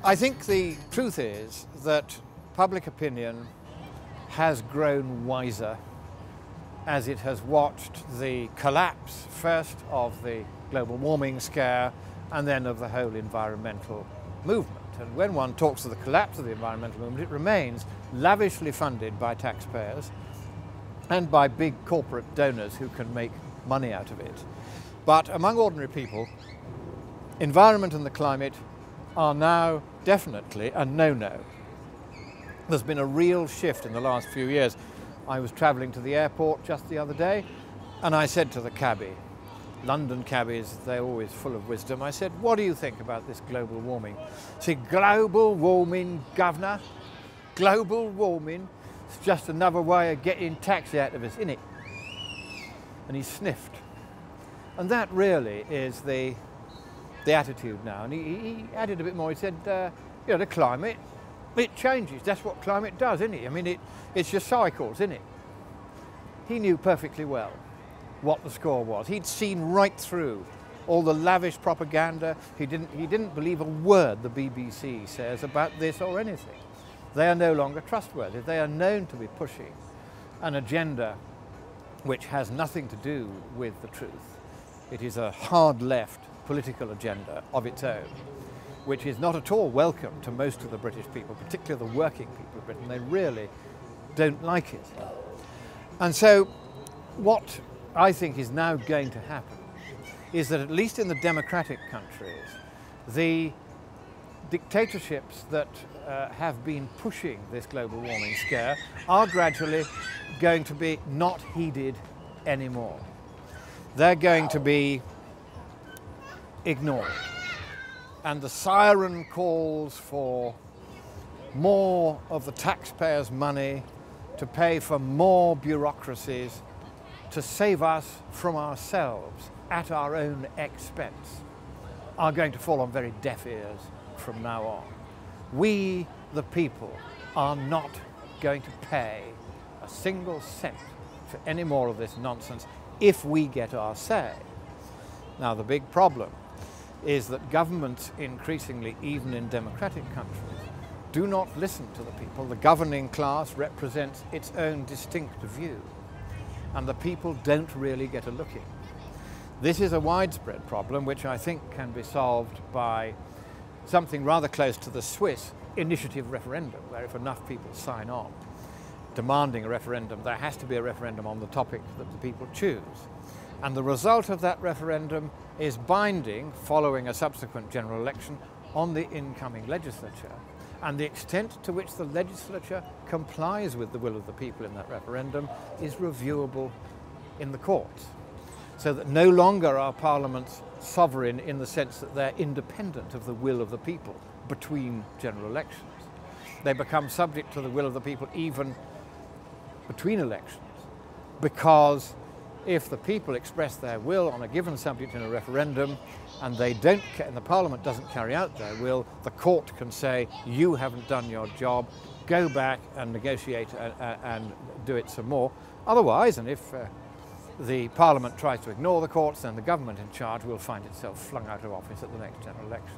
I think the truth is that public opinion has grown wiser as it has watched the collapse first of the global warming scare and then of the whole environmental movement. And when one talks of the collapse of the environmental movement, it remains lavishly funded by taxpayers and by big corporate donors who can make money out of it. But among ordinary people, environment and the climate are now definitely a no-no. There's been a real shift in the last few years. I was travelling to the airport just the other day and I said to the cabbie, London cabbies, they're always full of wisdom, I said, what do you think about this global warming? He said, global warming, governor, global warming, it's just another way of getting tax out of us, innit? And he sniffed. And that really is the attitude now. And he added a bit more, he said, you know, the climate, it changes, that's what climate does, isn't it? I mean, it's just cycles, isn't it? He knew perfectly well what the score was. He'd seen right through all the lavish propaganda. He didn't believe a word the BBC says about this or anything. They are no longer trustworthy. They are known to be pushing an agenda which has nothing to do with the truth. It is a hard left political agenda of its own, which is not at all welcome to most of the British people, particularly the working people of Britain. They really don't like it. And so what I think is now going to happen is that at least in the democratic countries, the dictatorships that have been pushing this global warming scare are gradually going to be not heeded anymore. They're going to be ignored. And the siren calls for more of the taxpayers' money to pay for more bureaucracies to save us from ourselves at our own expense are going to fall on very deaf ears from now on. We, the people, are not going to pay a single cent for any more of this nonsense if we get our say. Now, the big problem is that governments increasingly, even in democratic countries, do not listen to the people. The governing class represents its own distinct view, and the people don't really get a look in. This is a widespread problem which I think can be solved by something rather close to the Swiss initiative referendum, where if enough people sign on demanding a referendum, there has to be a referendum on the topic that the people choose. And the result of that referendum is binding, following a subsequent general election, on the incoming legislature. And the extent to which the legislature complies with the will of the people in that referendum is reviewable in the courts. So that no longer are parliaments sovereign in the sense that they're independent of the will of the people between general elections. They become subject to the will of the people even between elections, because if the people express their will on a given subject in a referendum and they don't, and the Parliament doesn't carry out their will, the court can say, you haven't done your job, go back and negotiate and do it some more. Otherwise, and if the Parliament tries to ignore the courts, then the government in charge will find itself flung out of office at the next general election.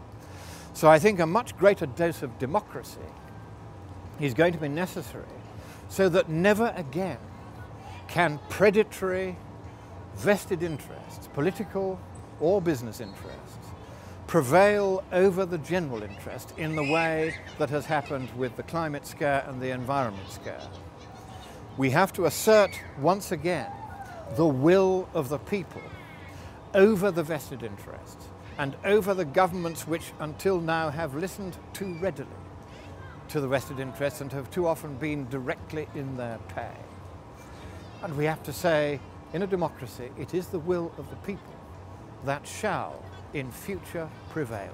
So I think a much greater dose of democracy is going to be necessary so that never again can predatory vested interests, political or business interests, prevail over the general interest in the way that has happened with the climate scare and the environment scare. We have to assert once again the will of the people over the vested interests and over the governments which until now have listened too readily to the vested interests and have too often been directly in their pay. And we have to say, in a democracy, it is the will of the people that shall in future prevail.